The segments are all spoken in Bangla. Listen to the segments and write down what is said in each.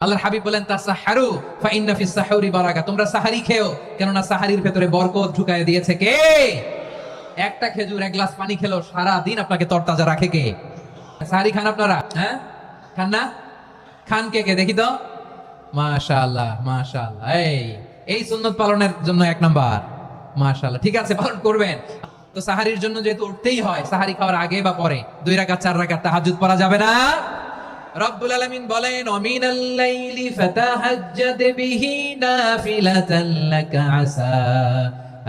আল্লাহর হাবিব বলেন তাসাহহারু ফা ইন্না ফিস সাহুরি বারাকা, তোমরা সাহারি খেও কেননা সাহারির ভেতরে বরকত ঢুকায় দিয়েছে কে? একটা খেজুর এক গ্লাস পানি খেলো সারা দিন আপনাকে তরতাজা রাখে কে? সাহারি খান আপনারা? হ্যাঁ খান না? খান কে কে দেখি তো? মাশাআল্লাহ মাশাআল্লাহ। এই সুন্নাত পালনের জন্য এক নাম্বার। মাশাআল্লাহ, ঠিক আছে, পালন করবেন। তো সাহারির জন্য যেহেতু উঠতেই হয়, সাহারি খাওয়ার আগে বা পরে 2 রাকাত 4 রাকাত তাহাজ্জুদ পড়া যাবে না? রব্বুল আলামিন বলেন ওয়ামিনাল লাইলি ফাতাহাজ্জাদ বিহি নাফিলাতান লাকা আসা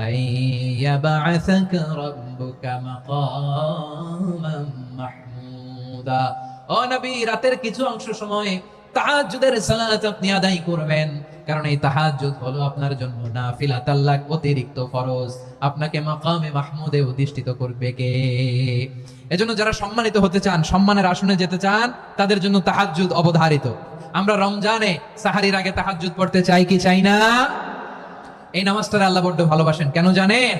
আইয়াবআসাকা রাব্বুকা মাকামান মাহমুদা। ও নবী, রাতের কিছু অংশ সময় তাহাজ্জুদের সালাত আপনি আদায় করবেন, কারণ এই তাহাজ্জুদ হলো আপনার জন্য নাফিলাতান লাক, অতিরিক্ত ফরজ। আপনাকে মাকামে মাহমুদে অধিষ্ঠিত করবে কে? এজন্য যারা সম্মানিত হতে চান, সম্মানের আসনে যেতে চান, তাদের জন্য তাহাজ্জুদ অবধারিত। আমরা রমজানে সাহারির আগে তাহাজ্জুদ পড়তে চাই কি চাই না? এই নামাজটা আল্লাহ বড্ড ভালোবাসেন, কেন জানেন?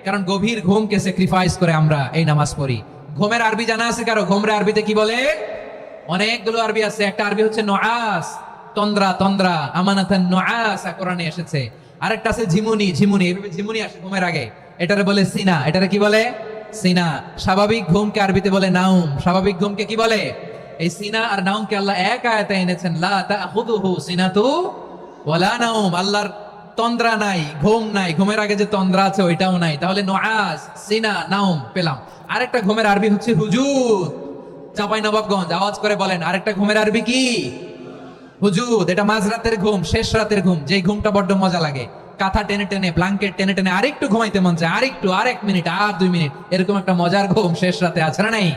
কারণ গভীর ঘুমকে স্যাক্রিফাইস করে আমরা এই নামাজ পড়ি। ঘুমের আরবি জানা আছে কারো? ঘুমের আরবিতে কি বলে? অনেকগুলো আরবি আছে। একটা আরবি হচ্ছে নুআস, তন্দ্রা তন্দ্রা, আমানাতান নুআস কোরআনে এসেছে। আরেকটা আছে ঝিমুনি, ঝিমুনি, এভাবে ঝিমুনি আসে ঘুমের আগে, এটারে বলে সিনা। এটারে কি বলে? সিনা। স্বাভাবিক ঘুমকে আরবিতে বলে নাউম। স্বাভাবিক ঘুমকে কি বলে? এই সিনা আর নাউমকে আল্লাহ এক আয়াতে এনেছেন, লা তাখুযুহু সিনাতু ওয়ালা নাউম। আল্লাহর তন্দ্রা নাই, ঘুম নাই, ঘুমের আগে যে তন্দ্রা আছে ওইটাও নাই। তাহলে নুআস, সিনা, নাউম পেলাম। আরেকটা ঘুমের আরবি হচ্ছে হুজুদ। চাঁপাইনবাবগঞ্জ আওয়াজ করে বলেন, আরেকটা ঘুমের আরবি কি? হুজুদ। এটা মাঝরাতের ঘুম, শেষ রাতের ঘুম, যেই ঘুমটা বড্ড মজা লাগে। কাঁথা টেনে টেনে, ব্ল্যাঙ্কেট টেনে টেনে আরেকটু ঘুমাইতে মন চায়, আরেকটু, আর 1 মিনিট, আর 2 মিনিট, এরকম একটা মজার ঘুম শেষ রাতে আছে না নাই?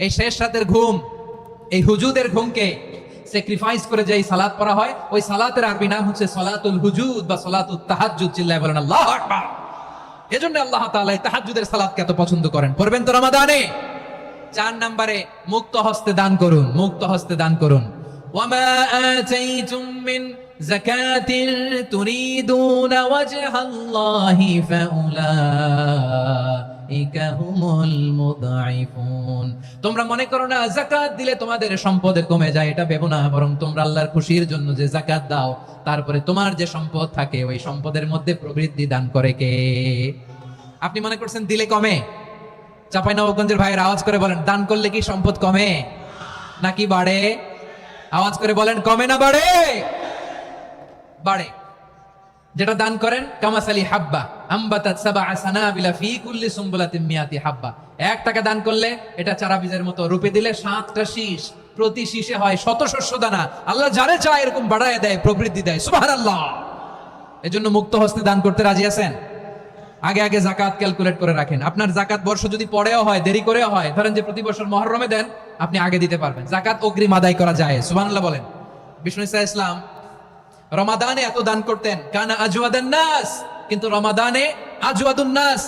এই শেষ রাতের ঘুম, এই হুজুদের ঘুমকে স্যাক্রিফাইস করে যে সালাত পড়া হয়, ওই সালাতের আরবি নাম হচ্ছে সালাতুল হুজুদ বা সালাতুত তাহাজ্জুদ। চিল্লায় বলেন আল্লাহু আকবার। এজন্য আল্লাহ তাআলা এই তাহাজ্জুদের সালাতকে এত পছন্দ করেন। পড়বেন তো রমাদানে। 4 নম্বরে মুক্ত হস্তে দান করুন, মুক্ত হস্তে দান করুন। ওয়ামা আতাইতুম মিন যাকাতিন তুরিদুনা ওয়াজহাল্লাহি ফাউলাইকা হুমুল মুদঈফুন। তোমরা মনে করো না যাকাত দিলে তোমাদের সম্পদ কমে যায়, এটা ভেবো না, বরং তোমরা আল্লাহর খুশির জন্য যে যাকাত দাও, তারপরে তোমার যে সম্পদ থাকে ওই সম্পদের মধ্যে প্রবৃদ্ধি দান করে কে? আপনি মনে করছেন দিলে কমে? চাঁপাইনবাবগঞ্জের ভাইয়ের আওয়াজ করে বলেন, দান করলে কি সম্পদ কমে নাকি বাড়ে? আওয়াজ করে বলেন, কমে না বাড়ে? বাড়ে। যেটা দান করেন কামাসালি হাব্বা আম্বাতাত সাবআ সানাবিলা ফি কুল্লি সুমবুলাতিন মিয়াতি হাব্বা। 1 টাকা দান করলে এটা চারা বীজের মতো, রূপে দিলে 7টা শীষ, প্রতি শীষে হয় 100 শস্য দানা। আল্লাহ যারে চায় এরকম বাড়ায় দেয়, প্রবৃদ্ধি দেয়। সুবহানাল্লাহ। এজন্য মুক্ত হস্তে দান করতে রাজি আছেন? আগে আগে যাকাত ক্যালকুলেট করে রাখেন। আপনার যাকাত বর্ষ যদি পরেও হয়, দেরি করেও হয়, ধরেন যে প্রতি বছর মুহররমে দেন, আপনি আগে দিতে পারবেন। যাকাত অগ্রিম আদায় করা যায়। সুবহানাল্লাহ বলেন। বিষ্ণু ঈসা ইসলাম রমাদানে এত দান করতেন, কানা আজওয়াদান নাস, কিন্তু রমাদানে আজওয়াদুন নাস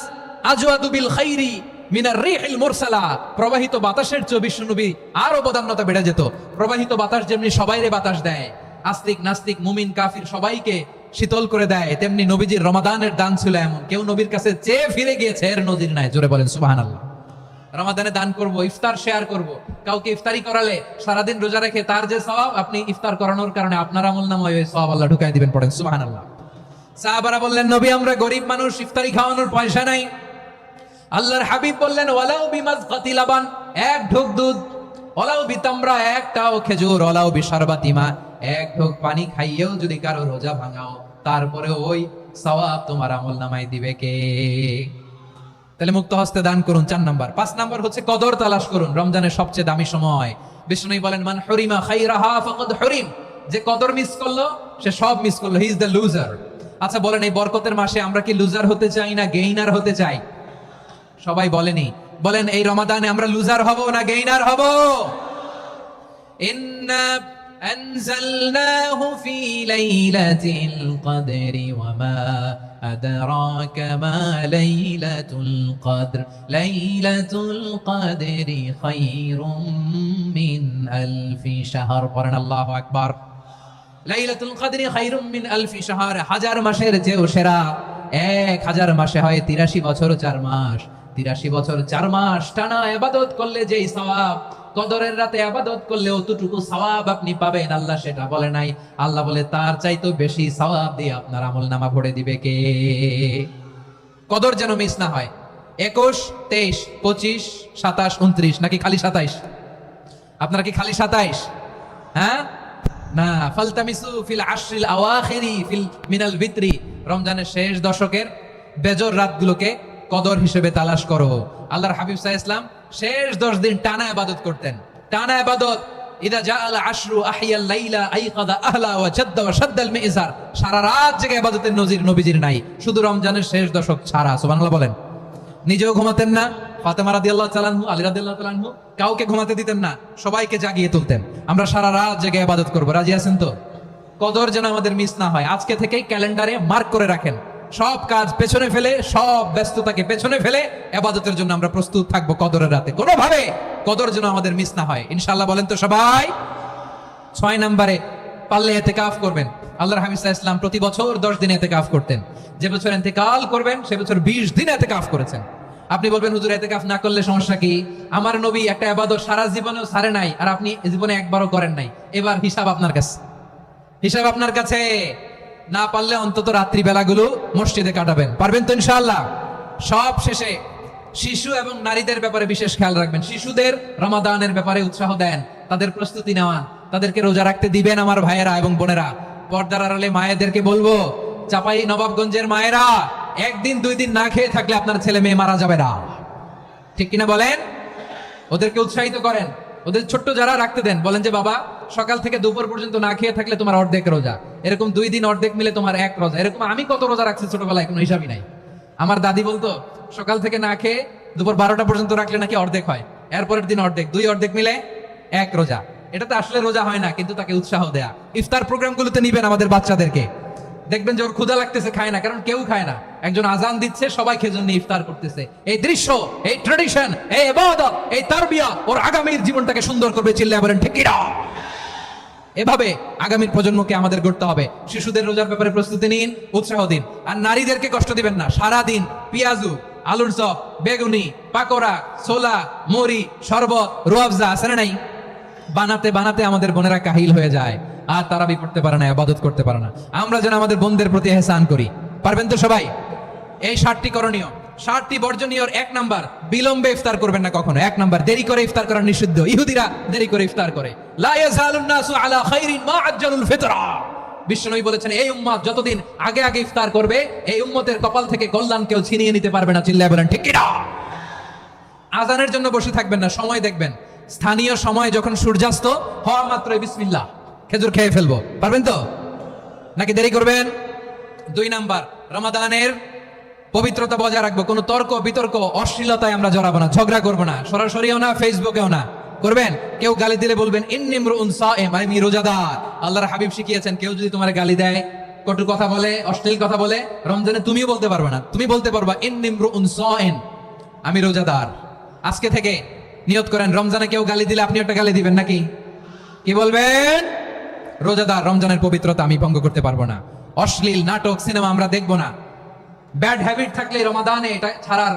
আজওয়াদু বিল খাইরি মিনার রিহিল মুরসালা। প্রবাহিত বাতাসের চেয়ে বিষ্ণু নবী আরো বদান্যতা বেড়ে যেত। প্রবাহিত বাতাস যেমনি সবাইরে বাতাস দেয়, আস্তিক নাস্তিক মুমিন কাফির সবাইকে শীতল করে দেয়, তেমনি নবীজির রমাদানের দান ছিল এমন, কেউ নবীর কাছে চেয়ে ফিরে গিয়েছে এর নজির নাই। জোরে বলেন সুবহানাল্লাহ। রমাদানে দান করব, ইফতার শেয়ার করব। কাউকে ইফতারি করালে সারাদিন রোজা রেখে তার যে সওয়াব, আপনি ইফতার করানোর কারণে আপনার আমলনামায় ওই সওয়াব আল্লাহ ঢুকাই দিবেন। পড়েন সুবহানাল্লাহ। সাহাবারা বললেন, নবী আমরা গরিব মানুষ, ইফতারি খাওয়ানোর পয়সা নাই। আল্লাহর হাবিব বললেন, ওয়ালাউ বিমাজকাতি লাবান, 1 ঢোক দুধ, ওয়ালাউ বিতামরা, 1টাও খেজুর, ওয়ালাউ বিশারবাতিমা, 1 ঢোক পানি খাইয়েও যদি কারো রোজা ভাঙাও, তারপরে ওই সওয়াব তোমার আমলনামায় দিবে কে? তাহলে মুক্ত হস্তে দান করুন 4 নাম্বার। 5 নাম্বার হচ্ছে কদর তালাশ করুন। রমজানের সবচেয়ে দামি সময়। বিষ্ণু বলেন, মান হুরিমা খাইরাহা ফাকাদ হুরিম। যে কদর মিস করলো সে সব মিস করলো, হি ইজ দ্য লুজার। আচ্ছা বলেন, এই বরকতের মাসে আমরা কি লুজার হতে চাই না গেইনার হতে চাই? সবাই বলেনি। বলেন, এই রমাদানে আমরা লুজার হব না গেইনার হব? ইন্না أنزلناه في ليلة القدر وما أدراك ما ليلة القدر ليلة القدر خير من ألف شهر قرن الله أكبر লাইলাতুল কদরি খায়রুম মিন আলফি শাহর। 1000 মাসের চেয়েও সেরা। 1000 মাসে হয় 83 বছর 4 মাস। 83 বছর 4 মাস টানা ইবাদত করলে যেই সওয়াব, কদরের রাতে ইবাদত করলে অতটুকু সওয়াব আপনি পাবেন, আল্লাহ সেটা বলে নাই। আল্লাহ বলে তার চাইতে বেশি সওয়াব দিয়ে আপনার আমলনামা ভরে দিবে কে? কদর যেন মিস না হয়। 21, 23, 25, 27, 29 নাকি খালি 27? আপনারা কি খালি 27? হ্যাঁ না, ফালতামিসু ফিল আশরিল আওয়াখিরি ফিল মিনাল ভিতরি, রমজানের শেষ দশকের বেজর রাতগুলোকে কদর হিসেবে তালাশ করো। আল্লাহর হাবিব সাল্লাল্লাহু আলাইহি ওয়াসাল্লাম শেষ 10 দিন টানা ইবাদত করতেন, টানা ইবাদত। ইদা জাআল আশরু আহিয়াল লাইলা আইকাদা আহলা ওয়া জাদ্দা ওয়া শাদ্দাল মিজার, সারা রাত জেগে ইবাদতের নজির নবীজির নাই, শুধু রমজানের শেষ দশক ছাড়া। সুবহানাল্লাহ বলেন। নিজেও ঘুমাতেন না, ফাতেমা রাদিয়াল্লাহু তাআলা আনহু, আলী রাদিয়াল্লাহু তাআলা আনহু কাউকে ঘুমাতে দিতেন না, সবাইকে জাগিয়ে তুলতেন। আমরা সারা রাত জেগে ইবাদত করব, রাজি আছেন তো? কদর যেন আমাদের মিস না হয়। আজকে থেকেই ক্যালেন্ডারে মার্ক করে রাখেন, সব কাজ পেছনে ফেলে, সব ব্যস্ততাকে পেছনে ফেলে ইবাদতের জন্য আমরা প্রস্তুত থাকবো কদরের রাতে। কোনোভাবে কদর যেন আমাদের মিস না হয়, ইনশাআল্লাহ। বলেন তো সবাই। 6 নম্বরে পারলে ইতিকাফ করবেন। আল্লাহর হাবিব সাল্লাল্লাহু আলাইহি ওয়াসাল্লাম প্রতি বছর 10 দিন ইতিকাফ করতেন। যে বছর ইন্তেকাল করবেন সে বছর 20 দিন ইতিকাফ করেছেন। আপনি বলবেন হুজুর ইতিকাফ না করলে সমস্যা কি? আমার নবী একটা ইবাদত সারা জীবনেও ছাড়ে নাই, আর আপনি জীবনে একবারও করেন নাই। এবার হিসাব আপনার কাছে, হিসাব আপনার কাছে। না পারলে অন্তত রাত্রি বেলাগুলো মসজিদে কাটাবেন, পারবেন তো ইনশাআল্লাহ? সব শেষে শিশু এবং নারীদের ব্যাপারে বিশেষ খেয়াল রাখবেন। শিশুদের রমাদানের ব্যাপারে উৎসাহ দেন, তাদের প্রস্তুতি নেওয়া, তাদেরকে রোজা রাখতে দিবেন। আমার ভাইয়েরা এবং বোনেরা, পর্দার আড়ালে মায়েদেরকে বলবো, চাপাই নবাবগঞ্জের মায়েরা, 1 দিন 2 দিন না খেয়ে থাকলে আপনার ছেলে মেয়ে মারা যাবে না, ঠিক কিনা বলেন? ওদেরকে উৎসাহিত করেন, ওদের ছোট্ট যারা রাখতে দেন, বলেন যে বাবা সকাল থেকে দুপুর পর্যন্ত না খেয়ে থাকলে তোমার অর্ধেক রোজা, এরকম 2 দিন অর্ধেক মিলে তোমার 1 রোজা। এরকম আমি কত রোজা রাখছি ছোটবেলায় কোনো হিসাবই নাই। আমার দাদি বলতো সকাল থেকে না খেয়ে দুপুর 12টা পর্যন্ত রাখলে নাকি অর্ধেক হয়, এরপরের দিন অর্ধেক, 2 অর্ধেক মিলে 1 রোজা। এটা তো আসলে রোজা হয় না, কিন্তু তাকে উৎসাহ দেয়া। ইফতার প্রোগ্রামগুলোতে নিবেন আমাদের বাচ্চাদেরকে, দেখবেন যে ওর ক্ষুধা লাগতেছে, খায় না, কারণ কেউ খায় না। একজন আজান দিচ্ছে, সবাই খেজুর নিয়ে ইফতার করতেছে। এই দৃশ্য, এই ট্রেডিশন, এই ইবাদত, এই তারবিয়া ওর আগামীর জীবনটাকে সুন্দর করবে। চিল্লায় বলেন ঠিক কিনা? এভাবে আগামীর প্রজন্মকে আমাদের গড়তে হবে। শিশুদের রোজার ব্যাপারে প্রস্তুতি নিন, উৎসাহ দিন। আর নারীদেরকে কষ্ট দিবেন না। সারা দিন পেঁয়াজু, আলুর চপ, বেগুনি, পাকোড়া, ছোলা, মুড়ি, শরবত, রুয়াবজা আছে না নাই, বানাতে বানাতে আমাদের বোনেরা কাহিল হয়ে যায়, আর তারাবি পড়তে পারে না, ইবাদত করতে পারে না। আমরা যেন আমাদের বোনদের প্রতি ইহসান করি, পারবেন তো সবাই? এই 7টি করণীয়, 7টি বর্জনীয়। 1 নাম্বার, বিলম্বে ইফতার করবেন না কখনো। 1 নাম্বার, দেরি করে ইফতার করা নিষিদ্ধ। ইহুদিরা দেরি করে ইফতার করে। লা ইয়াজালুন নাসু আলা খাইরিন মা আজ্জালুল ফিতরা। বিশ্বনবী বলেছেন এই উম্মত যতদিন আগে আগে ইফতার করবে, এই উম্মতের কপাল থেকে কল্যাণ কেউ ছিনিয়ে নিতে পারবে না। চিল্লায় বলেন ঠিক কিনা? আজানের জন্য বসে থাকবেন না, সময় দেখবেন। স্থানীয় সময় যখন সূর্যাস্ত হওয়া মাত্রই বিসমিল্লাহ, খেজুর খেয়ে ফেলবো, পারবেন তো? নাকি দেরি করবেন? 2 নাম্বার, রমাদানের পবিত্রতা বজায় রাখবো। কোনো তর্ক বিতর্ক অশ্লীলতায় আমরা জড়াবো না, ঝগড়া করবো না, সরাসরিও না, ফেসবুকেও না। করবেন? কেউ গালি দিলে বলবেন ইন্নিমরুন সায়েম, আমি রোজাদার। আল্লাহর হাবিব শিখিয়েছেন, কেউ যদি তোমার গালি দেয়, কটু কথা বলে, অশ্লীল কথা বলে, রমজানে তুমিও বলতে পারবে না। তুমি বলতে পারবা ইন্নিমরুন সায়েম, আমি রোজাদার। আজকে থেকে নিয়ত করেন, রমজানে কেউ গালি দিলে আপনি একটা গালি দিবেন নাকি? কি বলবেন? রোজাদার, রমজানের পবিত্রতা আমি ভঙ্গ করতে পারবো না। অশ্লীল নাটক, সিনেমা আমরা দেখবো না। ব্যাড হ্যাবিট থাকলে রমাদানে এটা ছাড়ার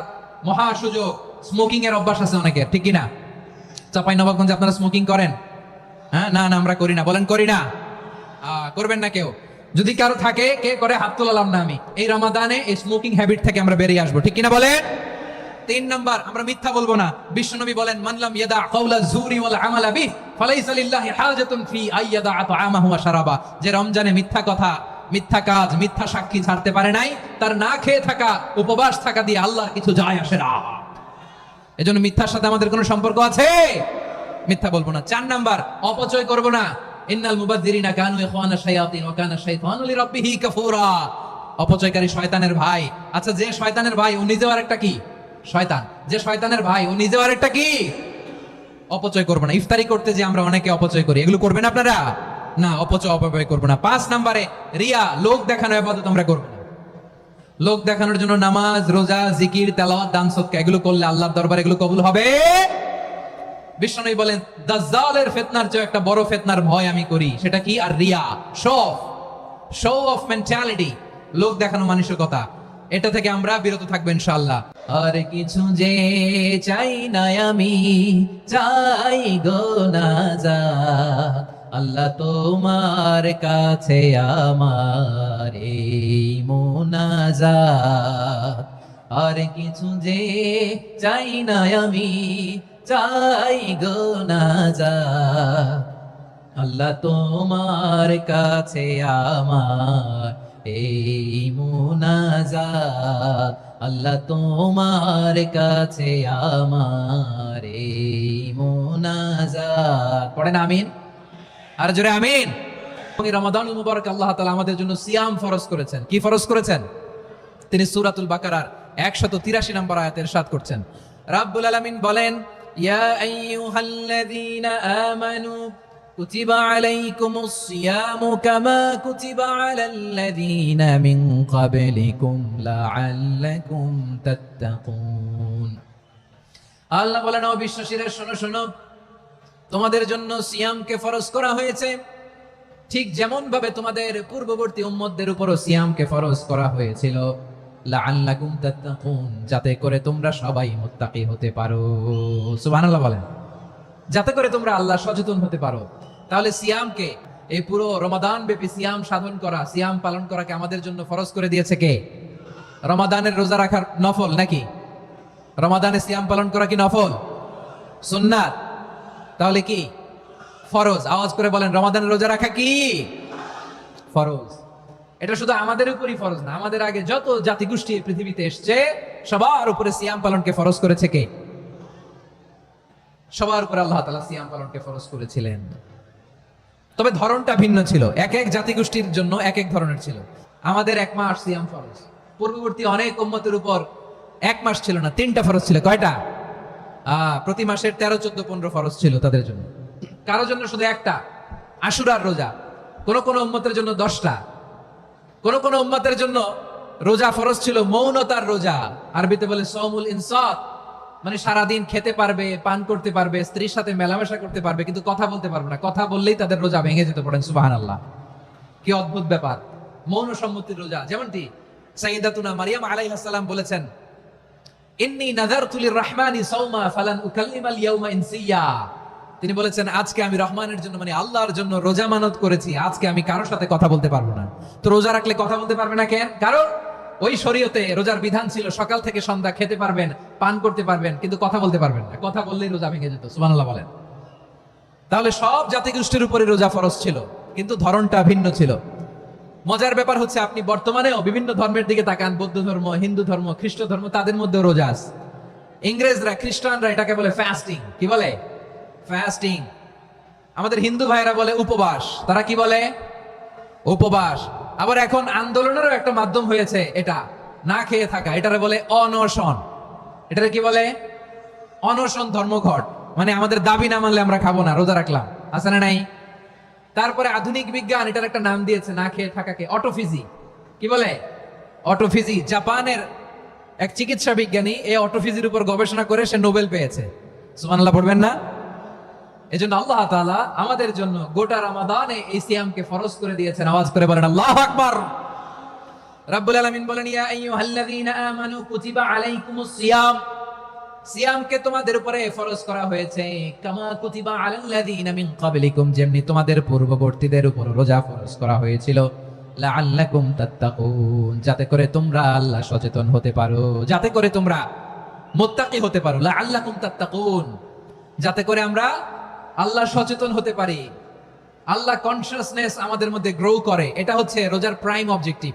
মহা সুযোগ। স্মোকিং এর অভ্যাস আছে অনেকের, ঠিক কিনা? চাপাই নবাবগঞ্জে আপনারা স্মোকিং করেন? হ্যাঁ, না না আমরা করি না। বলেন করি না? করবেন না কেউ? যদি কারো থাকে, কে করে হাত তোলালাম না আমি। এই রমাদানে এই স্মোকিং হ্যাবিট থেকে আমরা বেরিয়ে আসবো, ঠিক কিনা বলেন? 3 নাম্বার, আমরা মিথ্যা বলবো না। বিশ্বনবী বলেন মানলাম ইয়াদা কাওলা যুরি ওয়াল আমালা বিহি ফালাইসা লিল্লাহি হাজাতুন ফি আইয়াদা তাআমাহু ওয়া শারাবা। যে রমজানে মিথ্যা কথা, মিথ্যা কাজ, মিথ্যা সাক্ষী ছাড়তে পারে নাই, তার না খেয়ে থাকা, উপবাস থাকা দিয়ে আল্লাহর কিছু যায় আসে না। এজন্য মিথ্যার সাথে আমাদের কোনো সম্পর্ক আছে? মিথ্যা বলবো না। 4 নাম্বার, অপচয় করব না। ইন্নাল মুবাযযিরিনা কানু ইখওয়ানা শায়াতিন ওয়া কানা শাইতানু লিরাব্বিহি কাফুরা। অপচয়কারী শয়তানের ভাই। আচ্ছা, যে শয়তানের ভাই ও নিজেও আরেকটা কি? শয়তান। যে শয়তানের ভাই ও নিজেও আরেকটা কি? অপচয় করবো না। ইফতারি করতে যে আমরা অনেকে অপচয় করি, এগুলো করবেন আপনারা? না, অপব্যয় করবো না। 5 নাম্বারে, রিয়া, লোক দেখানো ইবাদত আমরা করবো না। লোক দেখানোর জন্য নামাজ, রোজা, জিকির, তেলাওয়াত, দান সদকা এগুলো করলে আল্লাহর দরবারে এগুলো কবুল হবে? বিশ্বনবী বলেন দাজ্জালের ফিতনার চেয়ে একটা বড় ফিতনার ভয় আমি করি, সেটা কি? আর রিয়া, শো অফ মেন্টালিটি, লোক দেখানো মানসিকতা। এটা থেকে আমরা বিরত থাকবো ইনশাআল্লাহ। আর কিছু যে চাই না আমি, চাই গো নাজাত, আল্লাহ তোমার কাছে আমার এই মুনাজাত। আর কিছু যে চাই না আমি, চাই গো নাজাত, আল্লাহ তোমার কাছে আমার এই মুনাজাত, আল্লাহ তোমার কাছে আমার এই মুনাজাত। পড়েন আমিন, আর জোরে আমিন। রমাদানুল মুবারক আল্লাহ তাআলা আমাদের জন্য সিয়াম ফরজ করেছেন। কি ফরজ করেছেন? তিনি সূরাতুল বাকারার 183 নম্বর আয়াতে ইরশাদ করছেন, রাব্বুল আলামিন বলেন, ইয়া আইয়ুহাল্লাযীনা আমানু কুতিবা আলাইকুমুস সিয়ামু কামা কুতিবা আলাল্লাযীনা মিন ক্বাবলিকুম লাআল্লাকুম তাত্তাকুন। আল্লাহ বলেন, ও বিশ্বাসীরা শোনো শোনো, তোমাদের জন্য সিয়ামকে ফরজ করা হয়েছে, ঠিক যেমন ভাবে তোমাদের পূর্ববর্তী উম্মতদের উপরও সিয়ামকে ফরজ করা হয়েছিল, লাআল্লাকুম তাত্তাকুন, যাতে করে তোমরা সবাই মুত্তাকি হতে পারো। সুবহানাল্লাহ বলেন, যাতে করে তোমরা আল্লাহ সচেতন হতে পারো। তাহলে সিয়ামকে, এই পুরো রমাদান ব্যাপী সিয়াম সাধন করা, সিয়াম পালন করাকে আমাদের জন্য ফরজ করে দিয়েছে কে? রমাদানের রোজা রাখার নফল নাকি? রমাদানে সিয়াম পালন করা কি নফল? সুন্নাত। তাহলে কি ফরজ? আওয়াজ করে বলেন, রমাদানের রোজা রাখা কি ফরজ? এটা শুধু আমাদের উপরই ফরজ না, আমাদের আগে যত জাতিগোষ্ঠী পৃথিবীতে এসছে সবার উপরে সিয়াম পালনকে ফরজ করেছে কে? সবার উপরে আল্লাহ তাআলা সিয়াম পালনকে ফরজ করেছিলেন। তবে ধরনটা ভিন্ন ছিল, এক এক জাতিগোষ্ঠীর জন্য এক এক ধরনের ছিল। আমাদের 1 মাস সিয়াম ফরজ, পূর্ববর্তী অনেক উম্মতের উপর 1 মাস ছিল না, 3টা ফরজ ছিল। কয়টা? প্রতি মাসের 13, 14, 15 ফরজ ছিল তাদের জন্য। কারো জন্য শুধু একটা, আশুরার রোজা। কোন কোন উম্মতের জন্য 10টা। কোন কোন উম্মতের জন্য রোজা ফরজ ছিল মৌনতার রোজা, আরবিতে বলে সওমুল ইনসাত, মানে সারাদিন খেতে পারবে, পান করতে পারবে, স্ত্রীর সাথে মেলামেশা করতে পারবে, কিন্তু কথা বলতে পারবে না। কথা বললেই তাদের রোজা ভেঙে যেতে। পড়েন সুবহানাল্লাহ, কি অদ্ভুত ব্যাপার! মৌন সম্মতির রোজা। যেমনটি সাইয়্যিদাতুনা মারিয়াম আলাইহিস সালাম বলেছেন, ইন্নী নাযারতু লির-রাহমানি সাওমা ফালান উকাল্লিমাল ইয়াওমা ইনসিয়া। তিনি বলেছেন, আজকে আমি রহমানের জন্য, মানে আল্লাহর জন্য রোজা মানত করেছি, আজকে আমি কারোর সাথে কথা বলতে পারবো না। তো রোজা রাখলে কথা বলতে পারবে না কেন? কারণ ওই শরীয়তে রোজার বিধান ছিল সকাল থেকে সন্ধ্যা খেতে পারবেন, পান করতে পারবেন, কিন্তু কথা বলতে পারবেন না। কথা বললেই রোজা ভেঙে যেত। সুবহানাল্লাহ বলেন। তাহলে সব জাতিগোষ্ঠীর উপরে রোজা ফরজ ছিল, কিন্তু ধরনটা ভিন্ন ছিল। মজার ব্যাপার হচ্ছে, আপনি বর্তমানেও বিভিন্ন ধর্মের দিকে তাকান, বৌদ্ধ ধর্ম, হিন্দু ধর্ম, খ্রিস্ট ধর্ম, তাদের মধ্যে রোজা আছে। ইংরেজরা, খ্রিস্টানরা এটাকে বলে ফাস্টিং। কি বলে? ফাস্টিং। আমাদের হিন্দু ভাইরা বলে উপবাস। তারা কি বলে? উপবাস। আবার এখন আন্দোলনেরও একটা মাধ্যম হয়েছে এটা, না খেয়ে থাকা। এটারে বলে অনশন। এটারে কি বলে? অনশন ধর্মঘট। মানে আমাদের দাবি না মানলে আমরা খাবো না, রোজা রাখলাম। আছে না নাই? তারপরে আধুনিক বিজ্ঞান এটার একটা নাম দিয়েছে না খেয়ে থাকাকে, অটোফিজি। কি বলে? অটোফিজি। জাপানের এক চিকিৎসা বিজ্ঞানী এই অটোফিজির উপর গবেষণা করে সে নোবেল পেয়েছে। সুবহানাল্লাহ পড়বেন না? এজন্য আল্লাহ তাআলা আমাদের জন্য গোটা রমাদানে এই সিয়ামকে ফরজ করে দিয়েছেন। আওয়াজ করে বলেন আল্লাহু আকবার। রাব্বুল আলামিন বলেন, ইয়া আইয়ুহাল্লাযীনা আমানু কুতিবা আলাইকুমুস সিয়াম, সিয়ামকে তোমাদের উপরে ফরজ করা হয়েছে, কামা কুতিবা আলাল্লাযীনা মিন ক্বাবলিকুম, যেমনি তোমাদের পূর্ববর্তীদের উপর রোজা ফরজ করা হয়েছিল, লাআল্লাকুম তাত্তাকুন, যাতে করে তোমরা আল্লাহ সচেতন হতে পারো, যাতে করে তোমরা মুত্তাকি হতে পারো। লাআল্লাকুম তাত্তাকুন, যাতে করে আমরা আল্লাহ সচেতন হতে পারি, আল্লাহ কনসিয়াসনেস আমাদের মধ্যে গ্রো করে। এটা হচ্ছে রোজার prime objective,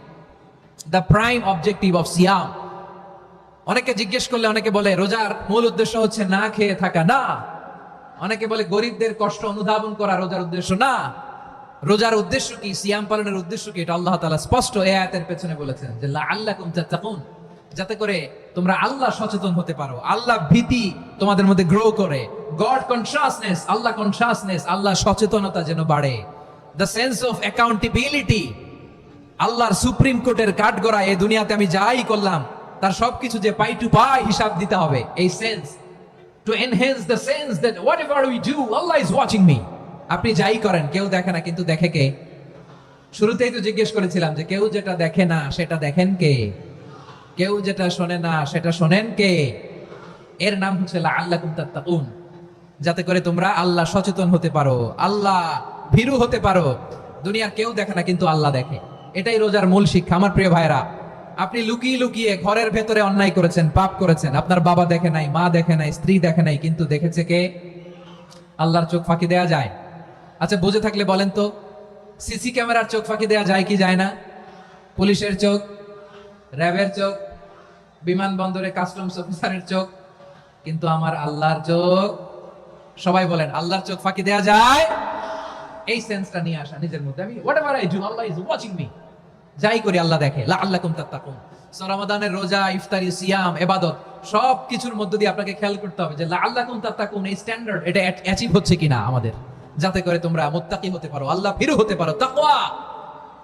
the prime objective of সিয়াম। অনেকে জিজ্ঞেস করলে অনেকে বলে রোজার মূল উদ্দেশ্য হচ্ছে না খেয়ে থাকা। না। অনেকে বলে গরিবদের কষ্ট অনুধাবন করা রোজার উদ্দেশ্য। না। রোজার উদ্দেশ্য কি? সিয়াম পালনের উদ্দেশ্য কি? এটা আল্লাহ তাআলা স্পষ্ট এই আয়াতের পেছনে বলেছেন যে লাআল্লাকুম তাত্তাকুন, যাতে করে তোমরা আল্লাহ সচেতন হতে পারো, আল্লাহ ভীতি তোমাদের মধ্যে গ্রো করে, গড কনসিয়াসনেস, আল্লাহ কনসিয়াসনেস, আল্লাহ সচেতনতা যেন বাড়ে, দ্য সেন্স অফ অ্যাকাউন্টেবিলিটি। আল্লাহর সুপ্রিম কোর্টের কাঠগড়া এই দুনিয়াতে আমি যাই করলাম তার সবকিছু যে পাই টু পাই হিসাব দিতে হবে, এই sense, to enhance the sense that whatever we do Allah is watching me. আপনি যাই করেন কেউ দেখে না, কিন্তু দেখে কে? শুরুতেই তো জিজ্ঞেস করেছিলাম যে কেউ যেটা দেখে না সেটা দেখেন কে? কেউ যেটা শোনে না সেটা শোনেন কে? এর নাম হচ্ছে লাআল্লাকুম তাত্তাকুন, যাতে করে তোমরা আল্লাহ সচেতন হতে পারো, আল্লাহ ভীরু হতে পারো। দুনিয়ার কেউ দেখে না, কিন্তু আল্লাহ দেখে। এটাই রোজার মূল শিক্ষা। আমার প্রিয় ভাইরা, আপনি লুকিয়ে লুকিয়ে ঘরের ভেতরে অন্যায় করেছেন, পাপ করেছেন, আপনার বাবা দেখে নাই, মা দেখে নাই, স্ত্রী দেখে নাই, কিন্তু দেখেছে কে? আল্লাহর চোখ ফাঁকি দেয়া যায়? আচ্ছা, বুঝে থাকলে বলেন তো, সিসি ক্যামেরার চোখ ফাঁকি দেয়া যায় কি যায় না? পুলিশের চোখ, র্যাবের চোখ, বিমানবন্দরে কাস্টমস অফিসারের চোখ, কিন্তু আমার আল্লাহর চোখ? সবাই বলেন, আল্লাহর চোখ ফাঁকি দেয়া যায়? এই সেন্সটা নিয়ে আসা নিজের মধ্যে, আমি whatever I do Allah is watching me, যাই করি আল্লাহ দেখে। লাআল্লাকুম তাত্তাকুন। রমাদানের রোজা, ইফতারি, সিয়াম, ইবাদত সব কিছুর মধ্য দিয়ে আপনাকে খেয়াল করতে হবে যে লাআল্লাকুম তাত্তাকুন এই স্ট্যান্ডার্ড এটা অ্যাচিভ হচ্ছে কিনা আমাদের, যাতে করে তোমরা মুত্তাকি হতে পারো, আল্লাহ ভীরু হতে পারো। তাকওয়া,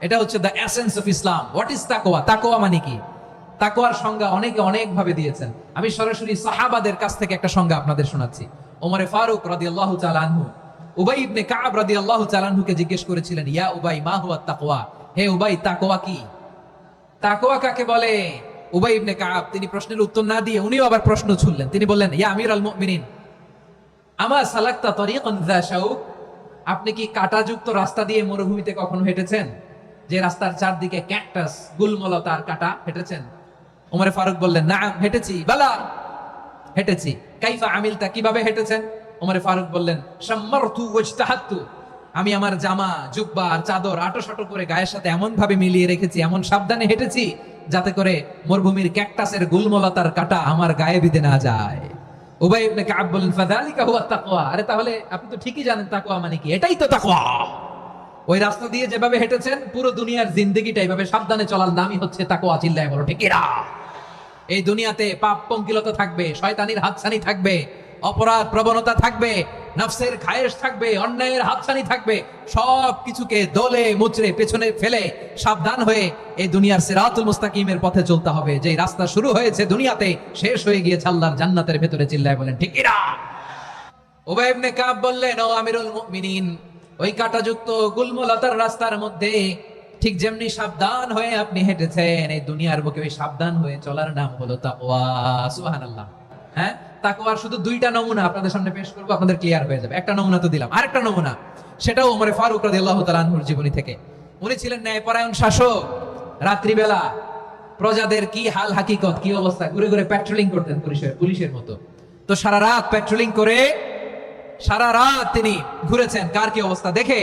এটা হচ্ছে the essence of Islam. What is তাকওয়া? তাকওয়া মানে কি? তাকওয়ার সংজ্ঞা অনেকে অনেক ভাবে দিয়েছেন। আমি সরাসরি সাহাবাদের কাছ থেকে একটা সংজ্ঞা আপনাদের শোনাচ্ছি। ওমরে ফারুক রাদিয়াল্লাহু তাআলা আনহু উবাই ইবনে কাব রাদিয়াল্লাহু তাআলা আনহুকে জিজ্ঞেস করেছিলেন, ইয়া উবাই মা হুয়া তাকওয়া? হে উবাই, তাকওয়া কি? তাকওয়া কাকে বলে? উবাই ইবনে কাব তিনি প্রশ্নের উত্তর না দিয়ে উনিও আবার প্রশ্ন ছুড়লেন। তিনি বললেন, ইয়া আমিরুল মুমিনিন, আমা সালাকতা তরিকান যা শাউক? আপনি কি কাঁটাযুক্ত রাস্তা দিয়ে মরুভূমিতে কখনো হেঁটেছেন, যে রাস্তার চারদিকে ক্যাকটাস, গুলমলতার কাঁটা? হেঁটেছেন? ওমরে ফারুক বললেন, নাম, হেঁটেছি। বালা, হেঁটেছি। কাইফা আমিলতা, কিভাবে হেঁটেছেন? ওমরে ফারুক বললেন, শাম্মারতু ওয়াজতাহাতু, আমি আমার জামা, জুব্বা আর চাদর আটো-সাটো করে গায়ের সাথে এমন ভাবে মিলিয়ে রেখেছি, এমন সাবধানে হেঁটেছি যাতে করে মরুভূমির ক্যাকটাসের গুলমলতার কাঁটা আমার গায়ে বিঁধে না যায়। উবাই ইবনে কাব বললেন, ফাযালিকা হুয়া তাকওয়া। আরে তাহলে আপনি তো ঠিকই জানেন তাকওয়া মানে কি, এটাই তো তাকওয়া। ওই রাস্তা দিয়ে যেভাবে হেঁটেছেন, পুরো দুনিয়ার জিন্দেগিটা এইভাবে সাবধানে চলার নামই হচ্ছে তাকওয়া। চিল্লায় বলো ঠিক কিনা? এই দুনিয়াতে পাপ পঙ্কিলতা থাকবে, শয়তানির হাতছানি থাকবে, অপরাধ প্রবণতা থাকবে, নফসের খায়েশ থাকবে, অন্যায়ের হাতছানি থাকবে। সব কিছুকে দলে মুচড়ে পেছনে ফেলে সাবধান হয়ে এই দুনিয়ার সিরাতুল মুস্তাকিমের পথে চলতে হবে। যে রাস্তা শুরু হয়েছে দুনিয়াতে, শেষ হয়ে গিয়েছে আল্লাহর জান্নাতের ভেতরে। চিল্লায় বলেন ঠিক কিনা? উবাই ইবনে কাব বললেন, ও আমিরুল মুমিনিন, ওই কাঁটাযুক্ত গুলমলতার রাস্তার মধ্যে ঠিক যেমনি সাবধান হয়ে আপনি হেঁটেছেন, এই দুনিয়ার বুকে ওই সাবধান হয়ে চলার নাম হলো তাকওয়া। সুবহানাল্লাহ। হ্যাঁ, তাকওয়ার শুধু দুইটা নমুনা আপনাদের সামনে পেশ করবো, আপনাদের ক্লিয়ার হয়ে যাবে। একটা নমুনা তো দিলাম, আরেকটা নমুনা, সেটাও ওমরে ফারুক রাদিয়াল্লাহু তাআলা আনহুর জীবনী থেকে। উনি ছিলেন ন্যায়পরায়ণ শাসক। রাত্রিবেলা প্রজাদের কি হাল হাকিকত, কি অবস্থা, ঘুরে ঘুরে প্যাট্রোলিং করতেন পুলিশের মতো। তো সারা রাত প্যাট্রোলিং করে, সারা রাত তিনি ঘুরেছেন কার কি অবস্থা দেখে,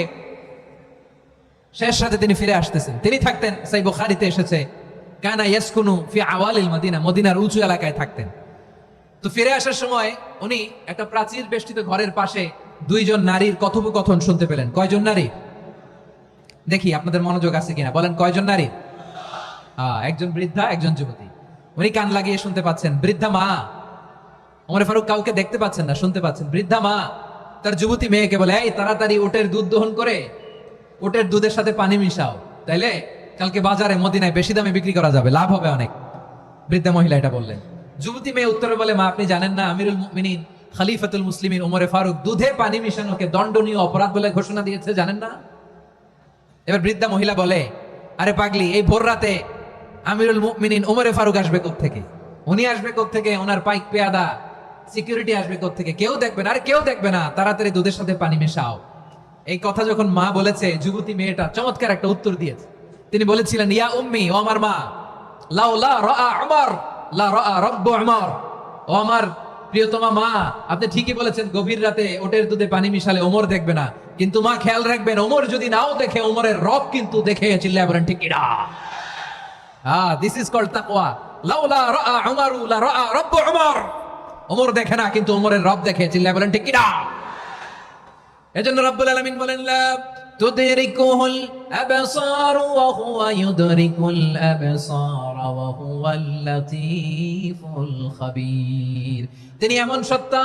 শেষ রাতে তিনি ফিরে আসতেছেন। তিনি থাকতেন, সহিহ বুখারীতে এসেছে, কানা ইয়াসকুনু ফি আওয়ালিল মদিনা, মদিনার উঁচু এলাকায় থাকতেন। তো ফিরে আসার সময় উনি একটা প্রাচীর বেষ্টিত ঘরের পাশে দুইজন নারীর কথোপকথন শুনতে পেলেন। কয়জন নারী? দেখি আপনাদের মনোযোগ আছে কিনা, বলেন কয়জন নারী? একজন বৃদ্ধা, একজন যুবতী। উনি কান লাগিয়ে শুনতে পাচ্ছেন। বৃদ্ধা মা, ওমর ফারুক কাউকে দেখতে পাচ্ছেন না, শুনতে পাচ্ছেন। বৃদ্ধা মা তার যুবতী মেয়েকে বলে, এই তাড়াতাড়ি উটের দুধ দহন করে উটের দুধের সাথে পানি মিশাও, তাইলে কালকে বাজারে মদিনায় বেশি দামে বিক্রি করা যাবে, লাভ হবে অনেক। বৃদ্ধা মহিলা এটা বললেন। যুবতী মেয়ে উত্তরে বলে, মা আপনি জানেন না আমিরুল মুমিনিন খলিফাতুল মুসলিমিন ওমরে ফারুক দুধে পানি মিশানোকে দণ্ডনীয় অপরাধ বলে ঘোষণা দিয়েছে, জানেন না? এবার বৃদ্ধা মহিলা বলে, আরে পাগলি, এই ভোর রাতে আমিরুল মুমিনিন ওমরে ফারুক আসবে কোত্থেকে? উনি আসবে কোত্থেকে? ওনার পাইক পেয়াদা সিকিউরিটি আসবে কোত্থেকে? কেউ দেখবে না। আরে কেউ দেখবে না, তাড়াতাড়ি দুধের সাথে পানি মেশাও। এই কথা যখন মা বলেছে, যুবতী মেয়েটা চমৎকার একটা উত্তর দিয়েছে। তিনি বলেছিলেন, ইয়া উম্মি, ও আমার মা, লাউলা রাআ উমর লা রাআ রাব্বু উমর, ও আমার প্রিয়তমা মা, আপনি ঠিকই বলেছেন, গভীর রাতে ওটের দুধে পানি মিশালে ওমর দেখবে না, কিন্তু মা খেয়াল রাখবেন, ওমর যদি নাও দেখে, ওমরের রব কিন্তু দেখে। চিল্লায় বলেন ঠিক কিনা? দিস ইজ কল্ড তাকওয়া। লাউলা রাআ উমর লা রাআ রাব্বু উমর, ওমর দেখে না কিন্তু ওমরের রব দেখে। চিল্লায় বলেন ঠিক কিনা? এজন্য রব্বুল আলামিন বলেন, লা তুদরিকুহুল আবসার ওয়া হুয়া ইউদরিকুল আবসার ওয়া হুয়াল লাতীফুল খাবীর। তিনি এমন সত্তা,